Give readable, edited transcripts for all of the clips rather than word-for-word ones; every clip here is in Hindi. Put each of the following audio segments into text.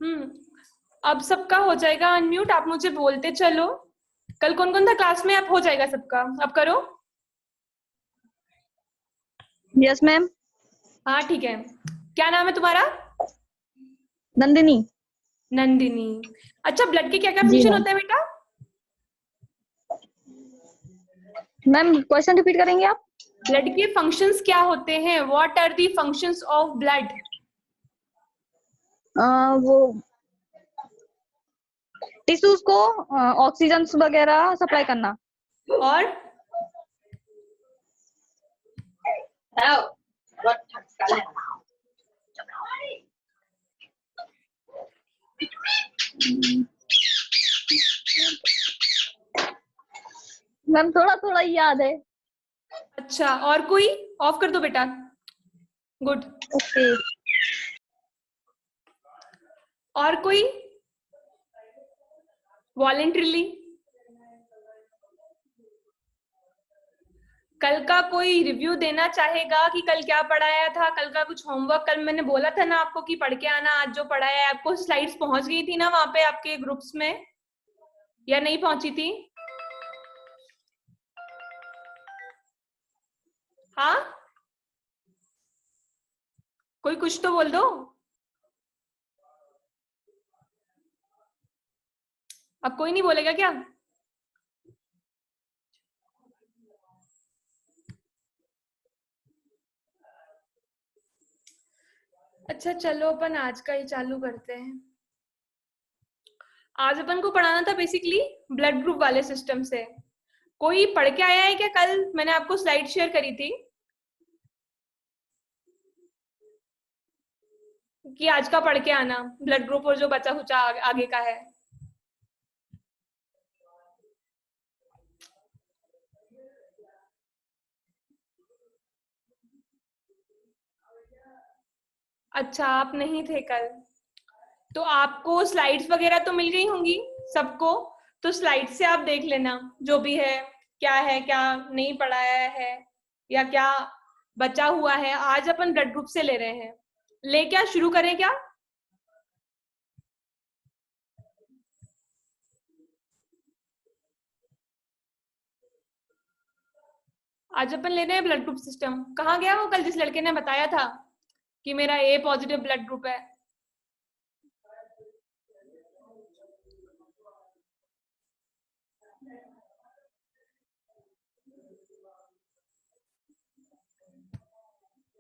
हम्म अब सबका हो जाएगा अनम्यूट, आप मुझे बोलते चलो। कल कौन कौन था क्लास में? आप हो जाएगा सबका, अब करो। Yes ma'am. हाँ ठीक है, क्या नाम है तुम्हारा? नंदिनी। नंदिनी। अच्छा, ब्लड के क्या क्या जी फंक्शन मैम। होता है बेटा? मैम क्वेश्चन रिपीट करेंगे आप? ब्लड के फंक्शंस क्या होते हैं? What are the functions of blood? वो टिश्यूज को ऑक्सीजन वगैरह सप्लाई करना। और मैम थोड़ा थोड़ा याद है। अच्छा, और कोई? ऑफ कर दो बेटा। गुड। ओके। और कोई वॉलेंट्रीली? कल का कोई रिव्यू देना चाहेगा कि कल क्या पढ़ाया था? कल का कुछ होमवर्क, कल मैंने बोला था ना आपको कि पढ़ के आना आज जो पढ़ाया है आपको। स्लाइड्स पहुंच गई थी ना वहां पे आपके ग्रुप्स में, या नहीं पहुंची थी? हाँ, कोई कुछ तो बोल दो। अब कोई नहीं बोलेगा क्या? अच्छा चलो, अपन आज का ही चालू करते हैं। आज अपन को पढ़ाना था बेसिकली ब्लड ग्रुप वाले सिस्टम से। कोई पढ़ के आया है क्या? कल मैंने आपको स्लाइड शेयर करी थी कि आज का पढ़ के आना ब्लड ग्रुप, और जो बचा खुचा आगे का है। अच्छा, आप नहीं थे कल, तो आपको स्लाइड्स वगैरह तो मिल गई होंगी सबको। तो स्लाइड से आप देख लेना जो भी है क्या नहीं पढ़ाया है, या क्या बचा हुआ है। आज अपन ब्लड ग्रुप से ले रहे हैं। ले क्या शुरू करें क्या? आज अपन ले रहे हैं ब्लड ग्रुप सिस्टम। कहाँ गया वो कल जिस लड़के ने बताया था कि मेरा ए पॉजिटिव ब्लड ग्रुप है?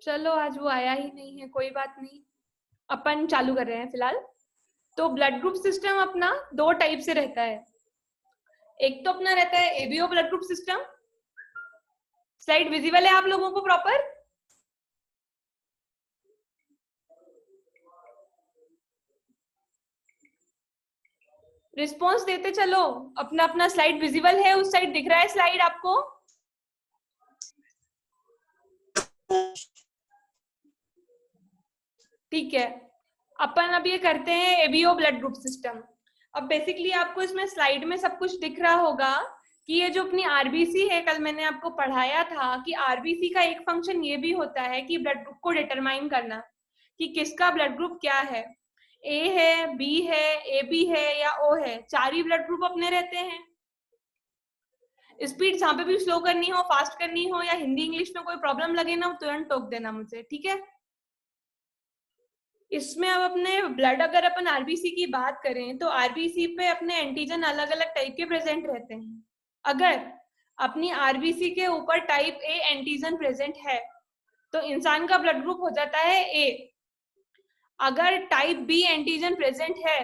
चलो, आज वो आया ही नहीं है, कोई बात नहीं। अपन चालू कर रहे हैं फिलहाल। तो ब्लड ग्रुप सिस्टम अपना दो टाइप से रहता है। एक तो अपना रहता है ABO blood group system. Slide visible है आप लोगों को प्रॉपर? रिस्पॉन्स देते चलो। अपना अपना स्लाइड विजिबल है? उस साइड दिख रहा है स्लाइड आपको? ठीक है, अपन अब ये करते हैं एबीओ ब्लड ग्रुप सिस्टम। अब बेसिकली आपको इसमें स्लाइड में सब कुछ दिख रहा होगा कि ये जो अपनी आरबीसी है, कल मैंने आपको पढ़ाया था कि आरबीसी का एक फंक्शन ये भी होता है कि ब्लड ग्रुप को डिटरमाइन करना कि किसका ब्लड ग्रुप क्या है। ए है, बी है, ए बी है या ओ है, चार ही ब्लड ग्रुप अपने रहते हैं। स्पीड जहां पे भी स्लो करनी हो, फास्ट करनी हो, या हिंदी इंग्लिश में कोई प्रॉब्लम लगे ना, तुरंत टोक देना मुझे, ठीक है? इसमें अब अपने ब्लड, अगर अपन आरबीसी की बात करें तो आरबीसी पे अपने एंटीजन अलग अलग टाइप के प्रेजेंट रहते हैं। अगर अपनी आरबीसी के ऊपर टाइप ए एंटीजन प्रेजेंट है तो इंसान का ब्लड ग्रुप हो जाता है ए। अगर टाइप बी एंटीजन प्रेजेंट है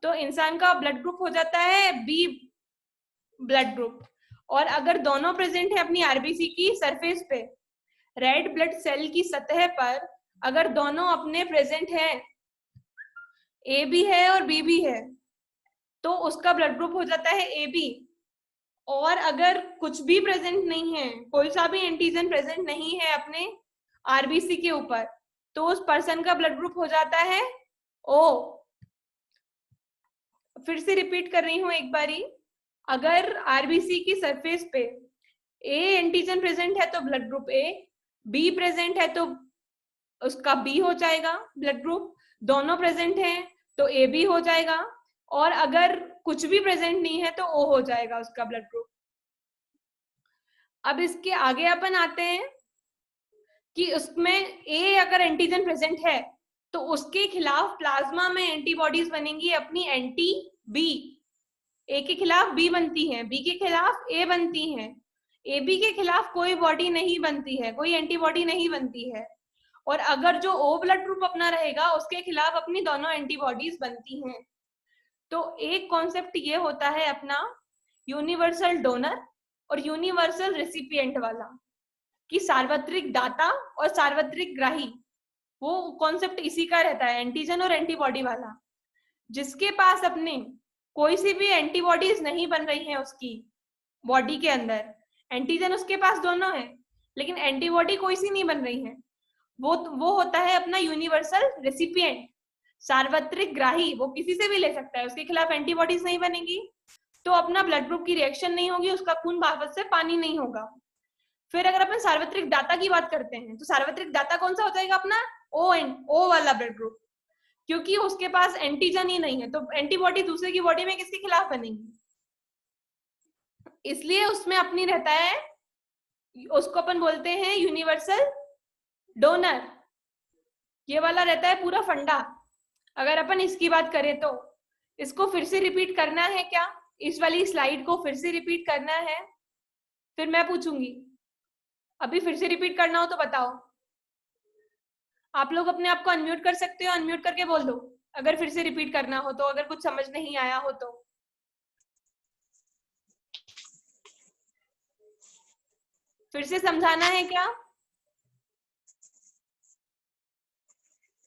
तो इंसान का ब्लड ग्रुप हो जाता है बी ब्लड ग्रुप। और अगर दोनों प्रेजेंट है अपनी आरबीसी की सरफेस पे, रेड ब्लड सेल की सतह पर, अगर दोनों अपने प्रेजेंट हैं, ए भी है और बी भी है, तो उसका ब्लड ग्रुप हो जाता है ए बी। और अगर कुछ भी प्रेजेंट नहीं है, कोई सा भी एंटीजन प्रेजेंट नहीं है अपने आरबीसी के ऊपर, तो उस पर्सन का ब्लड ग्रुप हो जाता है ओ। फिर से रिपीट कर रही हूं एक बारी। अगर आरबीसी की सरफेस पे ए एंटीजन प्रेजेंट है तो blood group A, be present है तो उसका बी हो जाएगा ब्लड ग्रुप, दोनों प्रेजेंट हैं तो ए बी हो जाएगा, और अगर कुछ भी प्रेजेंट नहीं है तो ओ हो जाएगा उसका ब्लड ग्रुप। अब इसके आगे अपन आते हैं कि उसमें ए अगर एंटीजन प्रेजेंट है तो उसके खिलाफ प्लाज्मा में एंटीबॉडीज बनेंगी अपनी एंटी बी। ए के खिलाफ बी बनती है, बी के खिलाफ ए बनती है, ए बी के खिलाफ कोई बॉडी नहीं बनती है, कोई एंटीबॉडी नहीं बनती है, और अगर जो ओ ब्लड ग्रुप अपना रहेगा उसके खिलाफ अपनी दोनों एंटीबॉडीज बनती हैं। तो एक कॉन्सेप्ट ये होता है अपना यूनिवर्सल डोनर और यूनिवर्सल रेसिपिएंट वाला, कि सार्वत्रिक दाता और सार्वत्रिक ग्राही, वो कॉन्सेप्ट इसी का रहता है, एंटीजन और एंटीबॉडी वाला। जिसके पास अपने कोई सी भी एंटीबॉडीज नहीं बन रही है उसकी बॉडी के अंदर, एंटीजन उसके पास दोनों है लेकिन एंटीबॉडी कोई सी नहीं बन रही है, वो होता है अपना यूनिवर्सल रेसिपिएंट, सार्वत्रिक ग्राही। वो किसी से भी ले सकता है, उसके खिलाफ एंटीबॉडीज नहीं बनेगी तो अपना ब्लड ग्रुप की रिएक्शन नहीं होगी, उसका खून वापस से पानी नहीं होगा। फिर अगर अपन सार्वत्रिक दाता की बात करते हैं तो सार्वत्रिक दाता कौन सा हो जाएगा अपना ओ वाला ब्लड ग्रुप, क्योंकि उसके पास एंटीजन ही नहीं है तो एंटीबॉडी दूसरे की बॉडी में किसके खिलाफ बनेगी, इसलिए उसमें अपनी रहता है, उसको अपन बोलते हैं यूनिवर्सल डोनर। ये वाला रहता है पूरा फंडा। अगर अपन इसकी बात करें तो इसको फिर से रिपीट करना है क्या, इस वाली स्लाइड को फिर से रिपीट करना है, फिर मैं पूछूंगी। अभी फिर से रिपीट करना हो तो बताओ, आप लोग अपने आप को अनम्यूट कर सकते हो, अनम्यूट करके बोल दो अगर फिर से रिपीट करना हो तो, अगर कुछ समझ नहीं आया हो तो। फिर से समझाना है क्या?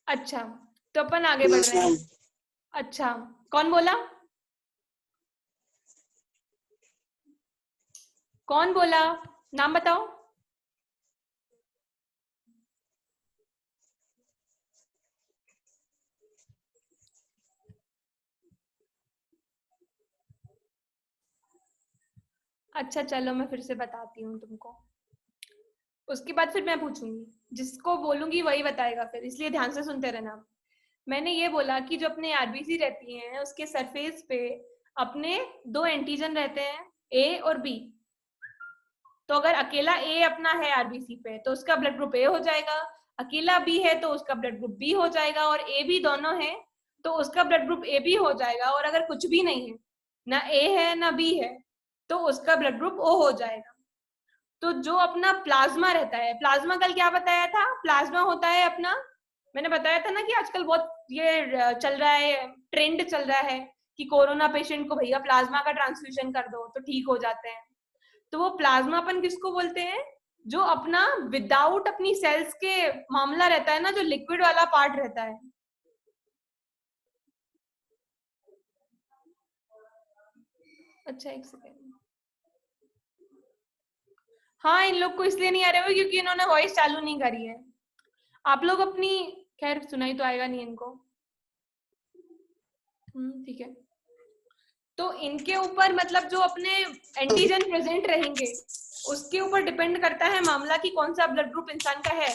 अच्छा, तो अपन आगे बढ़ रहे हैं। अच्छा, कौन बोला, कौन बोला, नाम बताओ। अच्छा चलो मैं फिर से बताती हूँ तुमको, उसके बाद फिर मैं पूछूंगी, जिसको बोलूंगी वही बताएगा फिर, इसलिए ध्यान से सुनते रहना। मैंने ये बोला कि जो अपने आरबीसी रहती हैं उसके सरफेस पे अपने दो एंटीजन रहते हैं, ए और बी। तो अगर अकेला ए अपना है आरबीसी पे तो उसका ब्लड ग्रुप ए हो जाएगा, अकेला बी है तो उसका ब्लड ग्रुप बी हो जाएगा, और ए बी दोनों है तो उसका ब्लड ग्रुप ए बी हो जाएगा, और अगर कुछ भी नहीं है, ना ए है ना बी है, तो उसका ब्लड ग्रुप ओ हो जाएगा। तो जो अपना प्लाज्मा रहता है, प्लाज्मा कल क्या बताया था, प्लाज्मा होता है अपना, मैंने बताया था ना कि आजकल बहुत ये चल रहा है, ट्रेंड चल रहा है कि कोरोना पेशेंट को भैया प्लाज्मा का ट्रांसफ्यूजन कर दो तो ठीक हो जाते हैं। तो वो प्लाज्मा अपन किसको बोलते हैं, जो अपना विदाउट अपनी सेल्स के मामला रहता है ना, जो लिक्विड वाला पार्ट रहता है। अच्छा एक सेकेंड, हाँ इन लोग को इसलिए नहीं आ रहे हो क्योंकि इन्होंने वॉइस चालू नहीं करी है। आप लोग अपनी, खैर सुनाई तो आएगा नहीं इनको, ठीक है। तो इनके ऊपर मतलब जो अपने एंटीजन प्रेजेंट रहेंगे उसके ऊपर डिपेंड करता है मामला कि कौन सा ब्लड ग्रुप इंसान का है,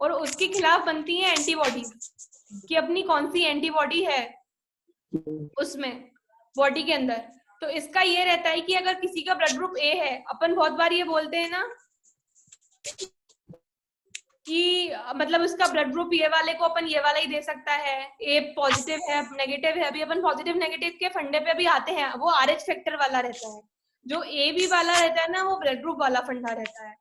और उसके खिलाफ बनती है एंटीबॉडी, कि अपनी कौन सी एंटीबॉडी है उसमें बॉडी के अंदर। तो इसका ये रहता है कि अगर किसी का ब्लड ग्रुप ए है, अपन बहुत बार ये बोलते हैं ना कि मतलब उसका ब्लड ग्रुप ये वाले को अपन ये वाला ही दे सकता है, ए पॉजिटिव है नेगेटिव है, अभी अपन पॉजिटिव नेगेटिव के फंडे पे भी आते हैं, वो आरएच फैक्टर वाला रहता है। जो ए बी वाला रहता है ना वो ब्लड ग्रुप वाला फंडा रहता है।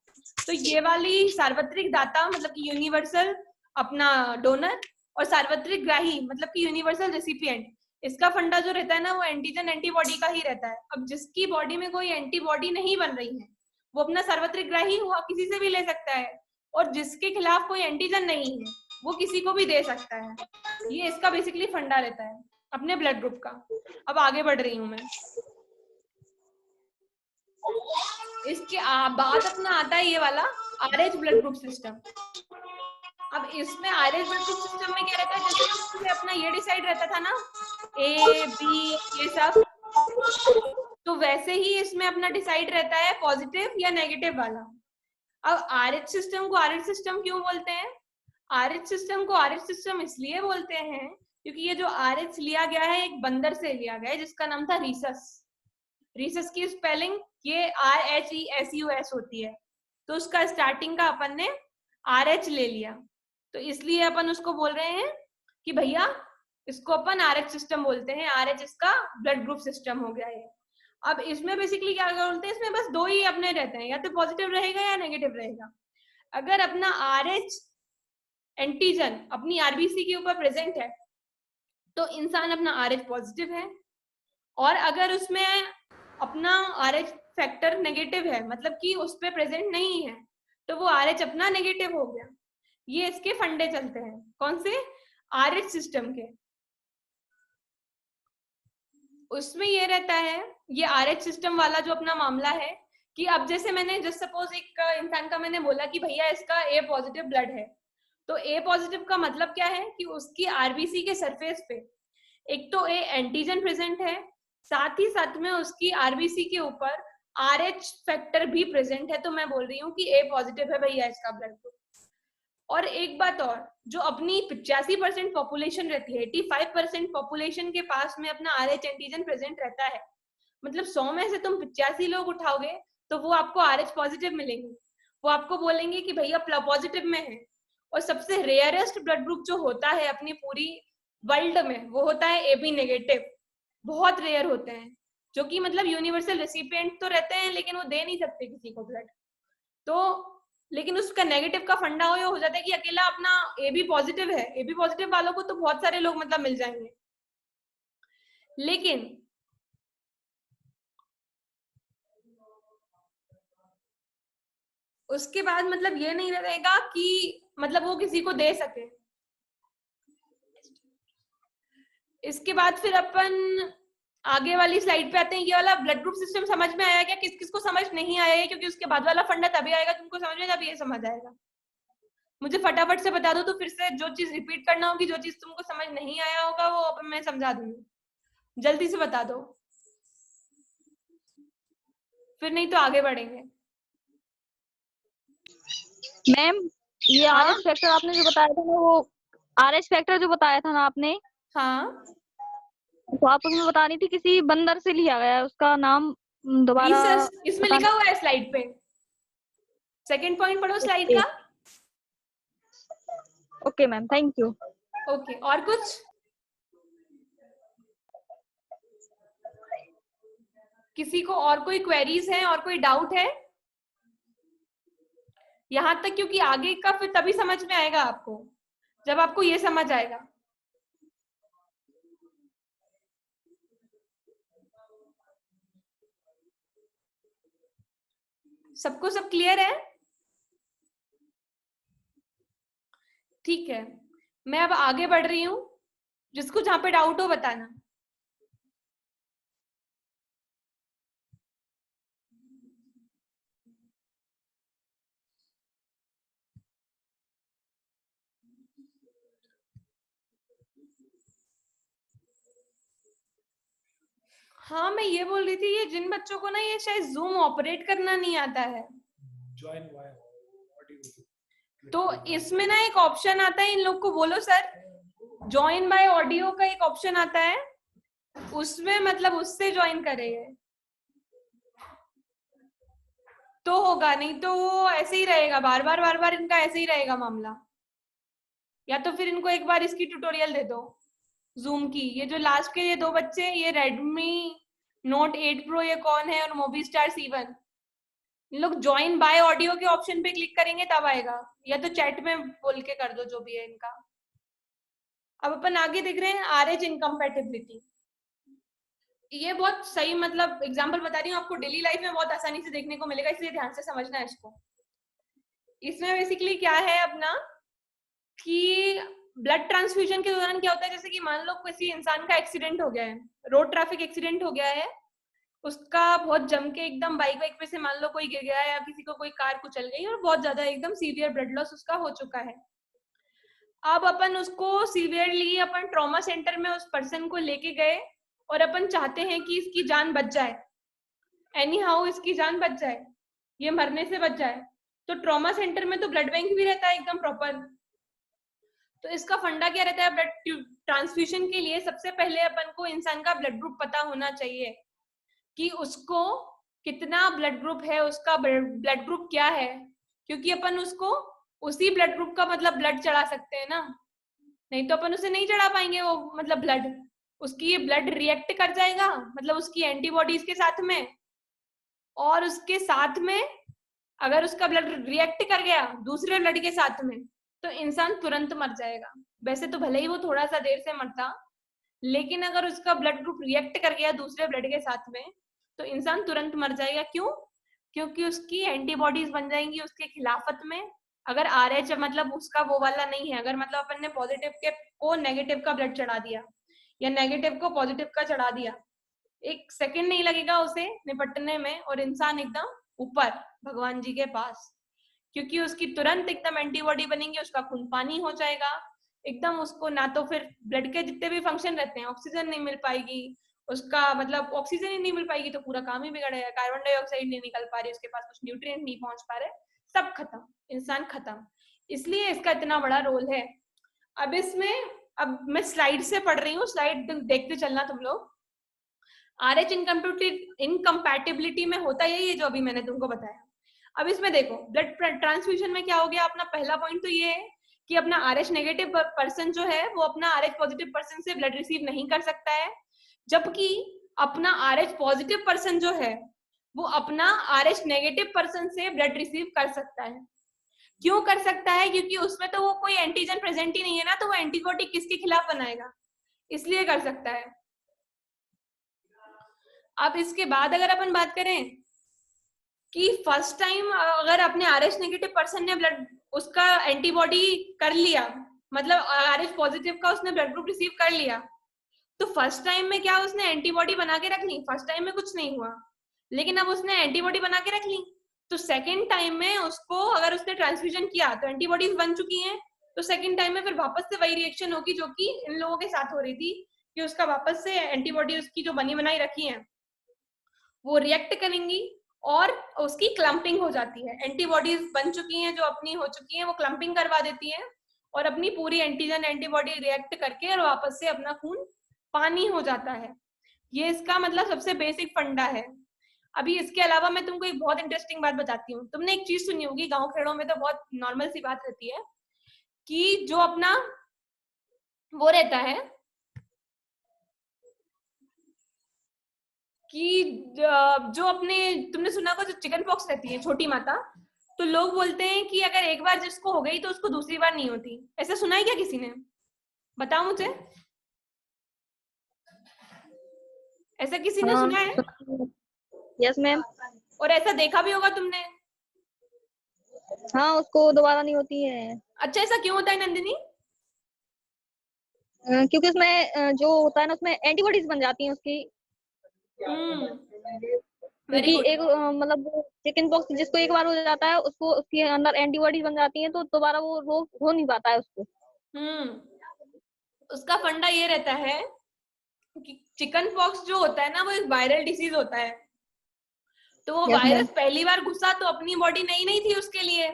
तो ये वाली सार्वत्रिक दाता मतलब कि यूनिवर्सल अपना डोनर, और सार्वत्रिक ग्राही मतलब कि यूनिवर्सल रेसिपिएंट, इसका फंडा जो रहता है ना वो एंटीजन एंटीबॉडी का ही रहता है। अब जिसकी बॉडी में कोई एंटीबॉडी नहीं बन रही है वो अपना सार्वत्रिक ग्राही हुआ, किसी से भी ले सकता है, और जिसके खिलाफ कोई एंटीजन नहीं है वो किसी को भी दे सकता है। ये इसका बेसिकली फंडा रहता है अपने ब्लड ग्रुप का। अब आगे बढ़ रही हूँ मैं, इसके बाद अपना आता है ये वाला आरएच ब्लड ग्रुप सिस्टम। अब इसमें आरएच ब्लड ग्रुप सिस्टम में क्या रहता है, जैसे अपना ये डिसाइड रहता था ना ए बी ये सब, तो वैसे ही इसमें अपना डिसाइड रहता है पॉजिटिव या नेगेटिव वाला। अब आरएच सिस्टम को आरएच सिस्टम क्यों बोलते हैं, RH सिस्टम को RH सिस्टम इसलिए बोलते हैं क्योंकि ये जो RH लिया गया है एक बंदर से लिया गया है जिसका नाम था रीसस। रीसस की स्पेलिंग ये RHESUS होती है, तो उसका स्टार्टिंग का अपन ने RH ले लिया, तो इसलिए अपन उसको बोल रहे हैं कि भैया इसको अपन RH सिस्टम बोलते हैं। RH इसका ब्लड ग्रुप सिस्टम हो गया है। अब इसमें बेसिकली क्या बोलते हैं, इसमें बस दो ही अपने रहते हैं, या तो पॉजिटिव रहेगा या नेगेटिव रहेगा। अगर अपना RH एंटीजन अपनी आरबीसी के ऊपर प्रेजेंट है तो इंसान अपना RH पॉजिटिव है, और अगर उसमें अपना RH फैक्टर नेगेटिव है, मतलब कि उस पर प्रेजेंट नहीं है, तो वो RH अपना नेगेटिव हो गया। ये इसके फंडे चलते हैं, कौन से? RH सिस्टम के। उसमें ये रहता है, ये RH सिस्टम वाला जो अपना मामला है, कि अब जैसे मैंने जस्ट सपोज एक इंसान का मैंने बोला कि भैया इसका A पॉजिटिव ब्लड है, तो A पॉजिटिव का मतलब क्या है कि उसकी आरबीसी के सरफेस पे एक तो A एंटीजन प्रेजेंट है, साथ ही साथ में उसकी आरबीसी के ऊपर RH फैक्टर भी प्रेजेंट है, तो मैं बोल रही हूँ कि A पॉजिटिव है भैया इसका ब्लड ग्रुप। और एक बात और, जो अपनी 85% पॉपुलेशन रहती है, 85% पॉपुलेशन के पास में अपना RH एंटीजन प्रेजेंट रहता है, मतलब 100 में से तुम 85 लोग उठाओगे तो वो आपको RH पॉजिटिव मिलेंगे, वो आपको बोलेंगे कि भैया पॉजिटिव में है। और सबसे रेयरेस्ट ब्लड ग्रुप जो होता है अपनी पूरी वर्ल्ड में, वो होता है AB नेगेटिव। बहुत रेयर होते हैं, जो कि मतलब यूनिवर्सल रेसिपिएंट तो रहते हैं लेकिन वो दे नहीं सकते किसी को ब्लड, तो लेकिन उसका नेगेटिव का फंडा हो जाता है कि अकेला अपना AB पॉजिटिव है, AB पॉजिटिव वालों को तो बहुत सारे लोग मतलब मिल जाएंगे। लेकिन उसके बाद मतलब ये नहीं रहेगा कि मतलब वो किसी को दे सके। इसके बाद फिर अपन आगे वाली स्लाइड पे आते हैं। ये वाला ब्लड ग्रुप सिस्टम समझ में आया क्या? किस किस को समझ नहीं आया है, क्योंकि उसके बाद वाला फंडा तभी आएगा तुमको समझ में जब ये समझ आएगा। मुझे फटाफट से बता दो, तो फिर से जो चीज रिपीट करना होगी, जो चीज तुमको समझ नहीं आया होगा वो अब मैं समझा दूंगी। जल्दी से बता दो, फिर नहीं तो आगे बढ़ेंगे। मैम ये हाँ RH फैक्टर आपने जो बताया था ना, वो RH फैक्टर जो बताया था ना आपने, हाँ, तो आप उसमें बता रही थी किसी बंदर से लिया गया है, उसका नाम दोबारा रीसस इसमें बता। लिखा हुआ है स्लाइड पे, सेकंड पॉइंट पढ़ो स्लाइड का। Okay ma'am, thank you. Okay, और कुछ? किसी को और कोई क्वेरीज है और कोई डाउट है यहां तक? क्योंकि आगे का फिर तभी समझ में आएगा आपको जब आपको ये समझ आएगा। सबको सब क्लियर है? ठीक है, मैं अब आगे बढ़ रही हूँ, जिसको जहां पे डाउट हो बताना। हाँ, मैं ये बोल रही थी, ये जिन बच्चों को ना ये शायद जूम ऑपरेट करना नहीं आता है, तो इसमें ना एक ऑप्शन आता है, इन लोग को बोलो सर ज्वाइन बाय ऑडियो का एक ऑप्शन आता है, उसमें मतलब उससे ज्वाइन करेंगे तो होगा, नहीं तो वो ऐसे ही रहेगा, बार बार इनका ऐसे ही रहेगा मामला। या तो फिर इनको एक बार इसकी ट्यूटोरियल दे दो जूम की। ये जो लास्ट के ये दो बच्चे, ये Redmi Note 8 Pro ये कौन है, और Movistar C1, इन लोग ज्वाइन बाय ऑडियो के ऑप्शन पे क्लिक करेंगे तब आएगा, या तो चैट में बोल के कर दो जो भी है इनका। अब अपन आगे देख रहे हैं RH इनकम्पैटिबिलिटी। ये बहुत सही मतलब एग्जांपल बता रही हूँ आपको, डेली लाइफ में बहुत आसानी से देखने को मिलेगा, इसलिए ध्यान से समझना है इसको। इसमें बेसिकली क्या है अपना कि ब्लड ट्रांसफ्यूजन के दौरान क्या होता है, जैसे कि मान लो किसी इंसान का एक्सीडेंट हो गया है, रोड ट्रैफिक एक्सीडेंट हो गया है, उसका बहुत जम के एकदम बाइक वाइक पे से मान लो कोई गिर गया है, या किसी को कोई कार कुचल गई और बहुत ज्यादा एकदम सीवियर ब्लड लॉस उसका हो चुका है। अब अपन उसको सीवियरली अपन ट्रॉमा सेंटर में उस पर्सन को लेके गए, और अपन चाहते हैं कि इसकी जान बच जाए, एनी हाउ इसकी जान बच जाए, ये मरने से बच जाए। तो ट्रॉमा सेंटर में तो ब्लड बैंक भी रहता है एकदम प्रॉपर, तो इसका फंडा क्या रहता है, ब्लड ट्रांसफ्यूजन के लिए सबसे पहले अपन को इंसान का ब्लड ग्रुप पता होना चाहिए कि उसको कितना ब्लड ग्रुप है, उसका ब्लड ग्रुप क्या है, क्योंकि अपन उसको उसी ब्लड ग्रुप का मतलब ब्लड चढ़ा सकते हैं ना, नहीं तो अपन उसे नहीं चढ़ा पाएंगे वो मतलब ब्लड, उसकी ये ब्लड रिएक्ट कर जाएगा मतलब उसकी एंटीबॉडीज के साथ में, और उसके साथ में अगर उसका ब्लड रिएक्ट कर गया दूसरे ब्लड के साथ में तो इंसान तुरंत मर जाएगा। वैसे तो भले ही वो थोड़ा सा देर से मरता, लेकिन अगर उसका ब्लड ग्रुप रिएक्ट कर गया दूसरे ब्लड के साथ में तो इंसान तुरंत मर जाएगा। क्यों? क्योंकि उसकी एंटीबॉडीज बन जाएंगी उसके खिलाफत में। अगर RH मतलब उसका वो वाला नहीं है, अगर मतलब अपन ने पॉजिटिव के को नेगेटिव का ब्लड चढ़ा दिया या नेगेटिव को पॉजिटिव का चढ़ा दिया, एक सेकंड नहीं लगेगा उसे निपटने में और इंसान एकदम ऊपर भगवान जी के पास, क्योंकि उसकी तुरंत एकदम एंटीबॉडी बनेंगी, उसका खून पानी हो जाएगा एकदम, उसको ना तो फिर ब्लड के जितने भी फंक्शन रहते हैं ऑक्सीजन नहीं मिल पाएगी, उसका मतलब ऑक्सीजन ही नहीं मिल पाएगी तो पूरा काम ही बिगड़ेगा, कार्बन डाइऑक्साइड नहीं निकल पा रही, उसके पास कुछ न्यूट्रिएंट नहीं पहुंच पा रहे, सब खत्म, इंसान खत्म। इसलिए इसका इतना बड़ा रोल है। अब इसमें अब मैं स्लाइड से पढ़ रही हूँ, स्लाइड देखते चलना तुम लोग। RH इनकम्पैटिबिलिटी में होता यही है जो अभी मैंने तुमको बताया। अब इसमें देखो ब्लड ट्रांसफ्यूजन में क्या हो गया, अपना पहला पॉइंट तो ये है कि अपना RH नेगेटिव पर्सन जो है वो अपना RH पॉजिटिव पर्सन से ब्लड रिसीव नहीं कर सकता है, जबकि अपना RH पॉजिटिव पर्सन जो है वो अपना RH नेगेटिव पर्सन से ब्लड रिसीव कर सकता है। क्यों कर सकता है? क्योंकि उसमें तो वो कोई एंटीजन प्रेजेंट ही नहीं है ना, तो वो एंटीबॉडी किसके खिलाफ बनाएगा, इसलिए कर सकता है। अब इसके बाद अगर अपन बात करें कि फर्स्ट टाइम अगर अपने RH नेगेटिव पर्सन ने ब्लड उसका एंटीबॉडी कर लिया, मतलब RH पॉजिटिव का उसने ब्लड ग्रुप रिसीव कर लिया, तो फर्स्ट टाइम में क्या उसने एंटीबॉडी बना के रख ली, फर्स्ट टाइम में कुछ नहीं हुआ, लेकिन अब उसने एंटीबॉडी बना के रख ली, तो सेकेंड टाइम में उसको अगर उसने ट्रांसफ्यूजन किया तो एंटीबॉडीज बन चुकी हैं, तो सेकेंड टाइम में फिर वापस से वही रिएक्शन होगी जो कि इन लोगों के साथ हो रही थी, कि उसका वापस से एंटीबॉडी उसकी जो बनी बनाई रखी है वो रिएक्ट करेंगी और उसकी क्लम्पिंग हो जाती है, एंटीबॉडीज बन चुकी हैं जो अपनी हो चुकी हैं वो क्लम्पिंग करवा देती है और अपनी पूरी एंटीजन एंटीबॉडी रिएक्ट करके और वापस से अपना खून पानी हो जाता है। ये इसका मतलब सबसे बेसिक फंडा है। अभी इसके अलावा मैं तुमको एक बहुत इंटरेस्टिंग बात बताती हूँ। तुमने एक चीज सुनी होगी, गांव खेड़ों में तो बहुत नॉर्मल सी बात रहती है कि जो अपना वो रहता है कि जो अपने तुमने सुना होगा जो चिकन पॉक्स रहती है छोटी माता, तो लोग बोलते हैं कि अगर एक बार जिसको हो गई तो उसको दूसरी बार नहीं होती। ऐसा सुना है क्या किसी ने? बताओ मुझे, ऐसा किसी ने सुना है? Yes ma'am. और ऐसा देखा भी होगा तुमने? हाँ, उसको दोबारा नहीं होती है। अच्छा, ऐसा क्यों होता है नंदिनी? क्योंकि उसमें जो होता है ना उसमें एंटीबॉडीज बन जाती हैं उसकी। वेरी क्योंकि गुड। एक मतलब चिकन पॉक्स जिसको एक बार हो जाता है उसको उसके अंदर एंटीबॉडीज बन जाती हैं तो दोबारा वो रोग हो नहीं पाता है उसको। उसका फंडा ये रहता है कि चिकन पॉक्स जो होता है ना वो एक वायरल डिसीज होता है, तो वो यस मैम। वायरस पहली बार घुसा तो अपनी बॉडी नई नहीं थी उसके लिए,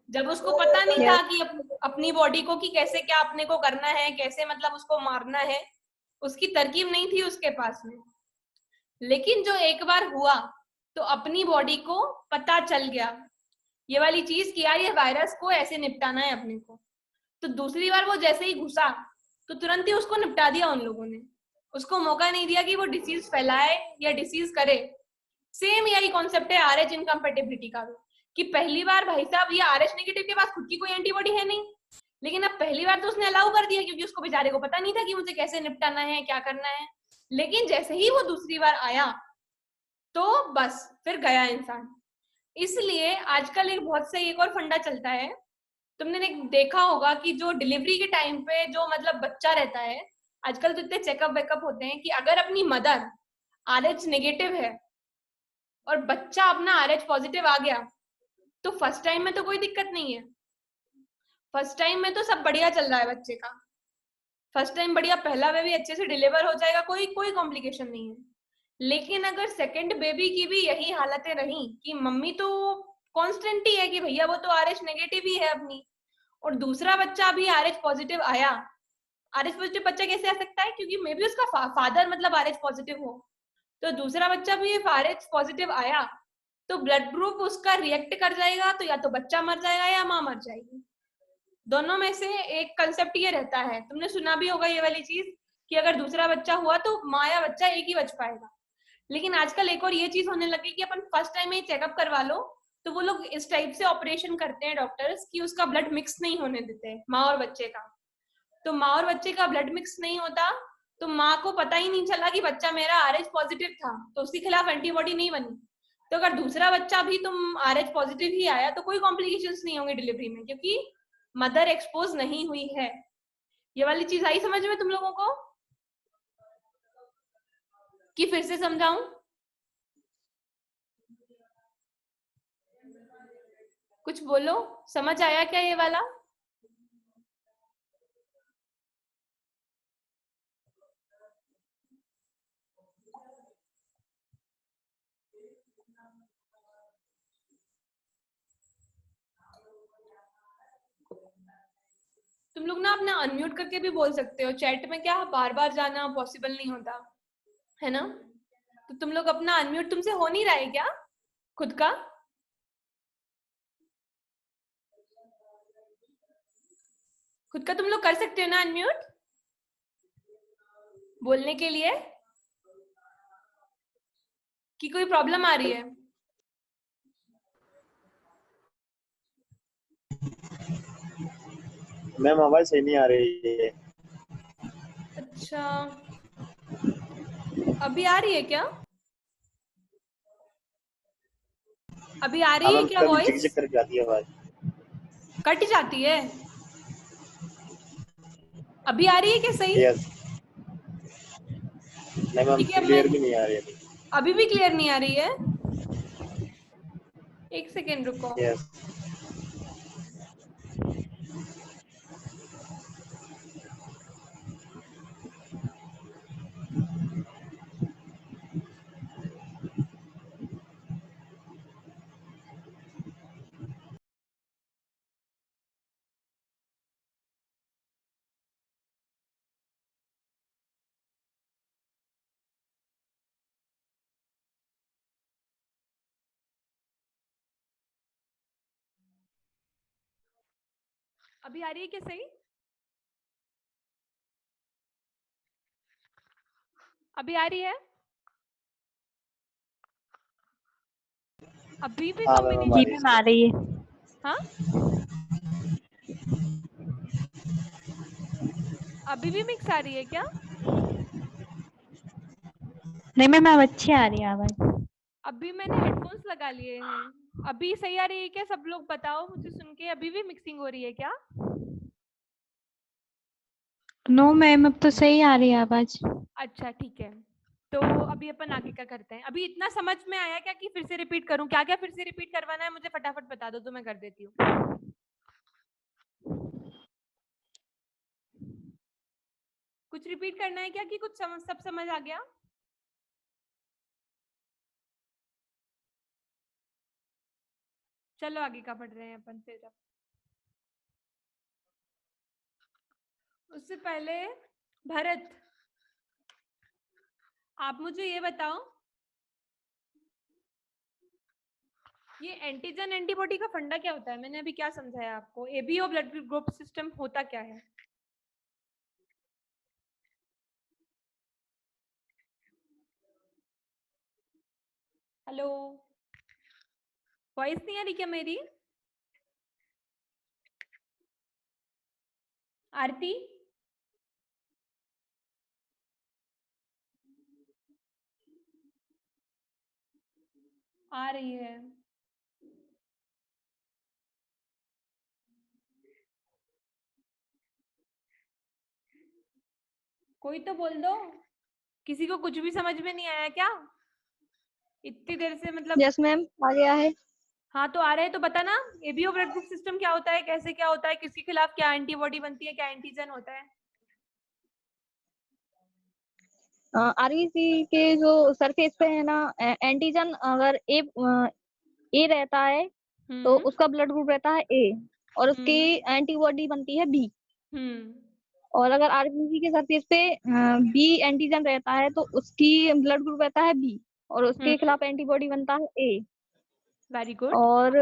जब उसको पता नहीं था कि अपनी बॉडी को कि कैसे क्या अपने को करना है, कैसे मतलब उसको मारना है, उसकी तरकीब नहीं थी उसके पास में। लेकिन जो एक बार हुआ तो अपनी बॉडी को पता चल गया ये वाली चीज कि यार ये वायरस को ऐसे निपटाना है अपने को, तो दूसरी बार वो जैसे ही घुसा तो तुरंत ही उसको निपटा दिया उन लोगों ने, उसको मौका नहीं दिया कि वो डिसीज फैलाए या डिसीज करे। सेम यही कॉन्सेप्ट है RH इनकम्पेटिबिलिटी का भी, कि पहली बार भाई साहब ये RH नेगेटिव के पास खुद की कोई एंटीबॉडी है नहीं, लेकिन अब पहली बार तो उसने अलाउ कर दिया क्योंकि उसको बेचारे को पता नहीं था कि मुझे कैसे निपटाना है क्या करना है, लेकिन जैसे ही वो दूसरी बार आया तो बस फिर गया इंसान। इसलिए आजकल एक बहुत सही एक और फंडा चलता है, तुमने देखा होगा कि जो डिलीवरी के टाइम पे जो मतलब बच्चा रहता है, आजकल तो इतने चेकअप वेकअप होते हैं कि अगर अपनी मदर RH नेगेटिव है और बच्चा अपना RH पॉजिटिव आ गया तो फर्स्ट टाइम में तो कोई दिक्कत नहीं है, फर्स्ट टाइम में तो सब बढ़िया चल रहा है बच्चे का, फर्स्ट टाइम बढ़िया पहला बेबी अच्छे से डिलीवर हो जाएगा, कोई कोई कॉम्प्लिकेशन नहीं है। लेकिन अगर सेकंड बेबी की भी यही हालतें रही कि मम्मी तो कांस्टेंट ही है कि भैया वो तो RH नेगेटिव ही है अपनी, और दूसरा बच्चा भी RH पॉजिटिव आया, RH पॉजिटिव बच्चा कैसे आ सकता है? क्योंकि मे बी उसका फादर मतलब RH पॉजिटिव हो, तो दूसरा बच्चा भी RH पॉजिटिव आया तो ब्लड ग्रुप उसका रिएक्ट कर जाएगा, तो या तो बच्चा मर जाएगा या माँ मर जाएगी। दोनों में से एक कंसेप्ट ये रहता है, तुमने सुना भी होगा ये वाली चीज कि अगर दूसरा बच्चा हुआ तो माँ या बच्चा एक ही बच पाएगा। लेकिन आजकल एक और ये चीज होने लगी कि अपन फर्स्ट टाइम में चेकअप करवा लो तो वो लोग इस टाइप से ऑपरेशन करते हैं डॉक्टर्स कि उसका ब्लड मिक्स नहीं होने देते माँ और बच्चे का। तो माँ और बच्चे का ब्लड मिक्स नहीं होता तो माँ को पता ही नहीं चला कि बच्चा मेरा RH पॉजिटिव था, तो उसके खिलाफ एंटीबॉडी नहीं बनी। तो अगर दूसरा बच्चा भी तुम RH पॉजिटिव ही आया तो कोई कॉम्प्लिकेशंस नहीं होंगे डिलीवरी में, क्योंकि मदर एक्सपोज नहीं हुई है। ये वाली चीज आई समझ में तुम लोगों को कि फिर से समझाऊं? कुछ बोलो, समझ आया क्या ये वाला? तुम लोग ना अपना अनम्यूट करके भी बोल सकते हो, चैट में क्या बार बार जाना पॉसिबल नहीं होता है ना। तो तुम लोग अपना अनम्यूट, तुमसे हो नहीं रहा है क्या खुद का? खुद का तुम लोग कर सकते हो ना अनम्यूट बोलने के लिए, कि कोई प्रॉब्लम आ रही है? मैम आवाज सही नहीं आ रही है। अच्छा, अभी आ रही है क्या? अभी आ रही है मैम क्या कभी वॉइस? झिक-झिक करके आती है आवाज। कट जाती है? अभी आ रही है क्या सही? यस। नहीं मैम ठीक है, अब मैं क्लियर भी नहीं आ रही अभी। अभी भी क्लियर नहीं आ रही है? एक सेकेंड रुको। यस। अभी आ रही है क्या सही? अभी आ रही है? अभी भी हाँ मैम कॉम्बिनेशन हमारी मैम आ रही है। हाँ, अभी भी मिक्स आ रही है क्या? नहीं मैम अच्छी आ रही है आवाज। अभी मैंने हेडफोन्स लगा लिए हैं, अभी सही आ रही है क्या? सब लोग बताओ मुझे सुन के, अभी भी मिक्सिंग हो रही है क्या? नो मैम अब तो सही आ रही है आवाज। अच्छा ठीक है, तो अभी अपन आगे क्या करते हैं? अभी इतना समझ में आया क्या कि फिर से रिपीट करूं? क्या क्या फिर से रिपीट करवाना है मुझे फटाफट बता दो तो मैं कर देती हूँ। कुछ रिपीट करना है क्या कि कुछ सब समझ आ गया? चलो आगे का पढ़ रहे हैं अपन फिर। अब उससे पहले भरत, आप मुझे ये बताओ, ये एंटीजन एंटीबॉडी का फंडा क्या होता है? मैंने अभी क्या समझाया आपको? एबीओ ब्लड ग्रुप सिस्टम होता क्या है? हेलो, वॉइस नहीं आ रही क्या मेरी? आरती, आ रही है? कोई तो बोल दो, किसी को कुछ भी समझ में नहीं आया क्या इतनी देर से? मतलब यस मैम आ गया है। हाँ तो आ रहे हैं तो बताना, एबीओ ब्लड ग्रुप सिस्टम क्या होता है, कैसे क्या होता है, किसके खिलाफ क्या एंटीबॉडी बनती है, क्या एंटीजन होता है? आरबीसी के जो सरफेस पे है ना, एंटीजन अगर ए रहता है तो हम्म, उसका ब्लड ग्रुप रहता है ए। और उसकी एंटीबॉडी बनती है बी। हम्म और अगर आरबीसी के सरफेस पे बी एंटीजन रहता है तो उसकी ब्लड ग्रुप रहता है बी, और उसके खिलाफ एंटीबॉडी बनता है ए। Very good. और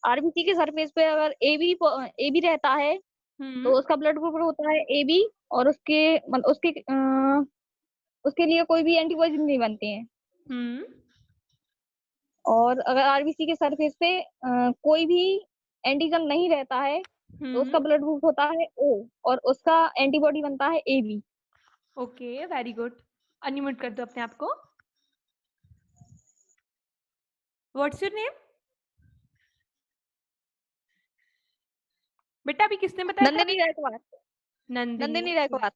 आरबीसी के सरफेस पे अगर ए बी रहता है तो उसका ब्लड ग्रुप होता है ए बी, और उसके लिए कोई भी एंटीबॉडी नहीं बनते हैं। और अगर आरबीसी के सरफेस पे कोई भी एंटीजन नहीं रहता है तो उसका ब्लड ग्रुप होता है ओ, और उसका एंटीबॉडी बनता है A B. Okay, very good. Unmute कर दो अपने आप को। व्हाट्स योर नेम बेटा? अभी किसने बताया था? नंदिनी गायकवाड़। नंदिनी। नंदिनी गायकवाड़।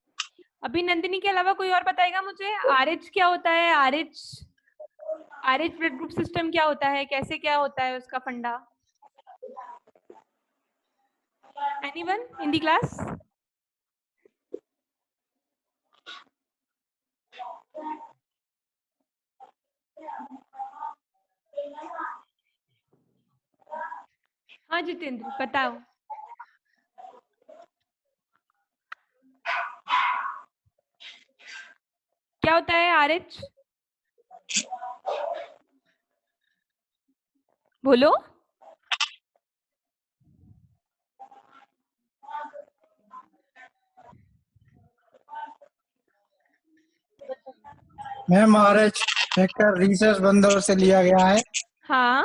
अभी नंदिनी के अलावा कोई और बताएगा मुझे? आरएच क्या होता है? आरएच ब्लड ग्रुप सिस्टम क्या होता है? कैसे क्या होता है उसका फंडा? Anyone in the class? हाँ जितेंद्र, बताओ। क्या होता है आरएच? बोलो। मैम आरएच फैक्टर रिसर्च बंदर से लिया गया है। हाँ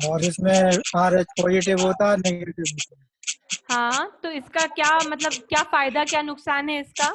और इसमें आरएच पॉजिटिव होता है, नेगेटिव होता है। हाँ, तो इसका क्या मतलब, क्या फायदा क्या नुकसान है इसका?